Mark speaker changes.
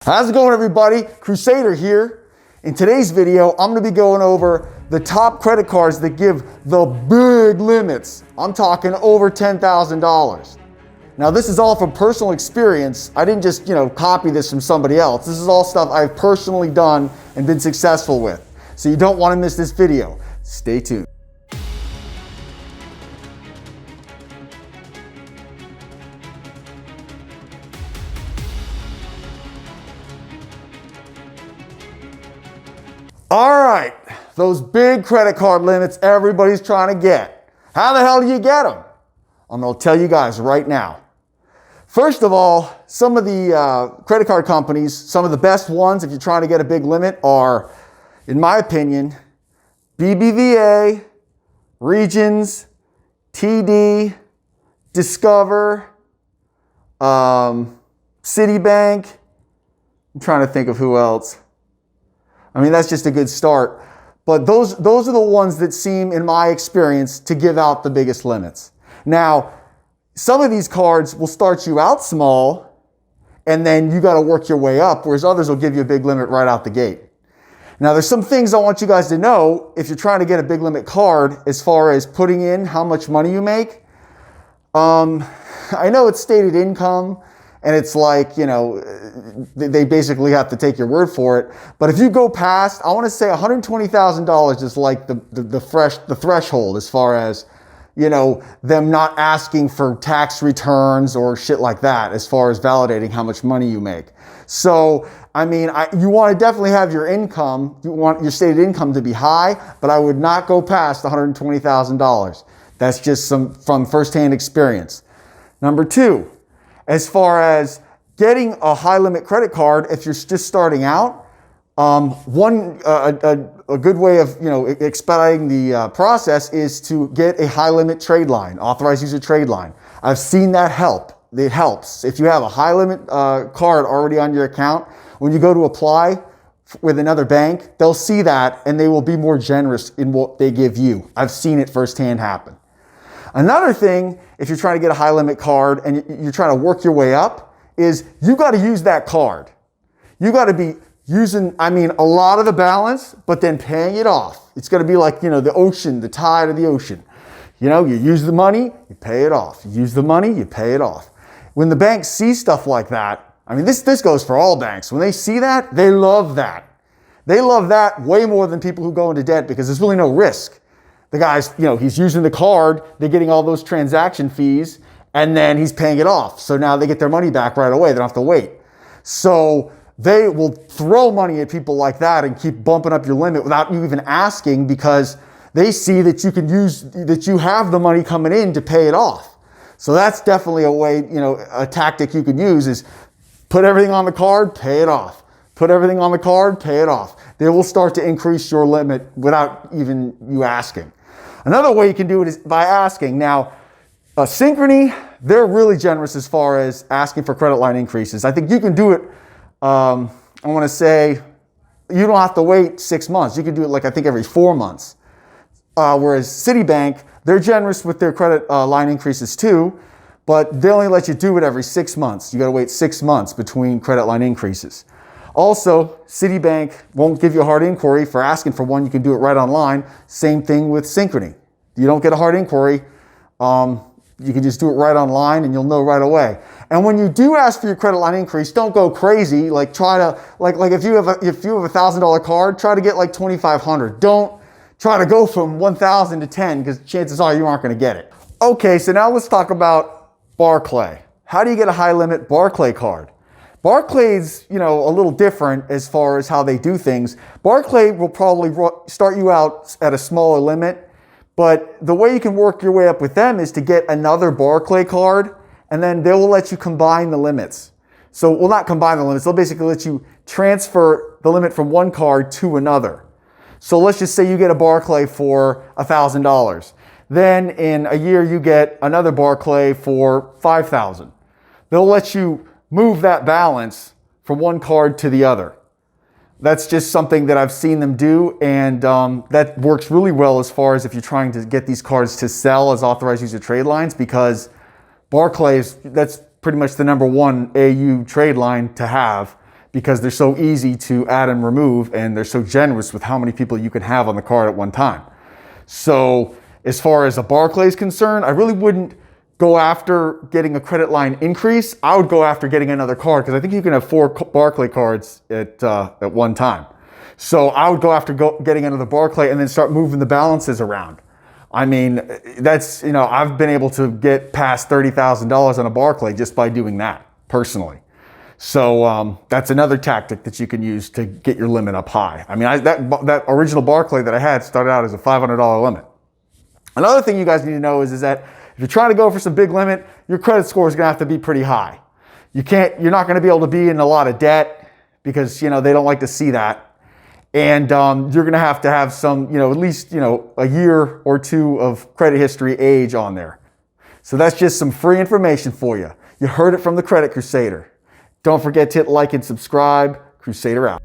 Speaker 1: How's it going, everybody? Crusader here. In today's video, I'm going to be going over the top credit cards that give the big limits. I'm talking over $10,000. Now, this is all from personal experience. I didn't just, copy this from somebody else. This is all stuff I've personally done and been successful with. So you don't want to miss this video. Stay tuned. All right, those big credit card limits everybody's trying to get. How the hell do you get them? I'm going to tell you guys right now. First of all, some of the credit card companies, some of the best ones if you're trying to get a big limit are, in my opinion, BBVA, Regions, TD, Discover, Citibank. I'm trying to think of who else. I mean, that's just a good start. But those are the ones that seem, in my experience, to give out the biggest limits. Now, some of these cards will start you out small, and then you got to work your way up, whereas others will give you a big limit right out the gate. Now, there's some things I want you guys to know if you're trying to get a big limit card as far as putting in how much money you make. I know it's stated income, and it's like, they basically have to take your word for it. But if you go past, I want to say $120,000 is like the threshold as far as, them not asking for tax returns or shit like that as far as validating how much money you make. So, I mean, you want to definitely have your income, you want your stated income to be high, but I would not go past $120,000. That's just from firsthand experience. Number two, as far as getting a high limit credit card, if you're just starting out, a good way of expediting the process is to get a high limit trade line, authorized user trade line. I've seen that help. It helps. If you have a high limit card already on your account, when you go to apply with another bank, they'll see that and they will be more generous in what they give you. I've seen it firsthand happen. Another thing, if you're trying to get a high limit card and you're trying to work your way up, is you got to use that card. You got to be using, a lot of the balance, but then paying it off. It's going to be like, the ocean, the tide of the ocean. You use the money, you pay it off. You use the money, you pay it off. When the banks see stuff like that, this goes for all banks. When they see that, they love that. They love that way more than people who go into debt because there's really no risk. The guy's, he's using the card, they're getting all those transaction fees, and then he's paying it off. So now they get their money back right away. They don't have to wait. So they will throw money at people like that and keep bumping up your limit without you even asking because they see that that you have the money coming in to pay it off. So that's definitely a way, a tactic you can use is put everything on the card, pay it off. Put everything on the card, pay it off. They will start to increase your limit without even you asking. Another way you can do it is by asking. Now, Synchrony, they're really generous as far as asking for credit line increases. I think you can do it, I want to say, you don't have to wait 6 months. You can do it every 4 months. Whereas Citibank, they're generous with their credit line increases too, but they only let you do it every 6 months. You got to wait 6 months between credit line increases. Also, Citibank won't give you a hard inquiry for asking for one. You can do it right online. Same thing with Synchrony. You don't get a hard inquiry. You can just do it right online and you'll know right away. And when you do ask for your credit line increase, don't go crazy. If you have a $1,000 card, try to get $2,500. Don't try to go from 1,000 to 10 because chances are you aren't going to get it. Okay, so now let's talk about Barclays. How do you get a high limit Barclays card? Barclays, a little different as far as how they do things. Barclays will probably start you out at a smaller limit, but the way you can work your way up with them is to get another Barclays card, and then they will let you combine the limits. So, not combine the limits, they'll basically let you transfer the limit from one card to another. So let's just say you get a Barclays for $1,000. Then in a year you get another Barclays for $5,000. They'll let you move that balance from one card to the other. That's just something that I've seen them do, and that works really well as far as if you're trying to get these cards to sell as authorized user trade lines, because Barclays, that's pretty much the number one AU trade line to have because they're so easy to add and remove, and they're so generous with how many people you can have on the card at one time. So as far as a Barclays concerned, I really wouldn't go after getting a credit line increase. I would go after getting another card, because I think you can have 4 Barclay cards at one time. So I would go after getting another Barclay and then start moving the balances around. I mean, that's, you know, I've been able to get past $30,000 on a Barclay just by doing that personally. So that's another tactic that you can use to get your limit up high. I mean, that original Barclay that I had started out as a $500 limit. Another thing you guys need to know is that if you're trying to go for some big limit, your credit score is going to have to be pretty high. You're not going to be able to be in a lot of debt, because, you know, they don't like to see that. And you're going to have some, you know, at least, you know, a year or two of credit history age on there. So that's just some free information for you. You heard it from the Credit Crusader. Don't forget to hit like and subscribe. Crusader out.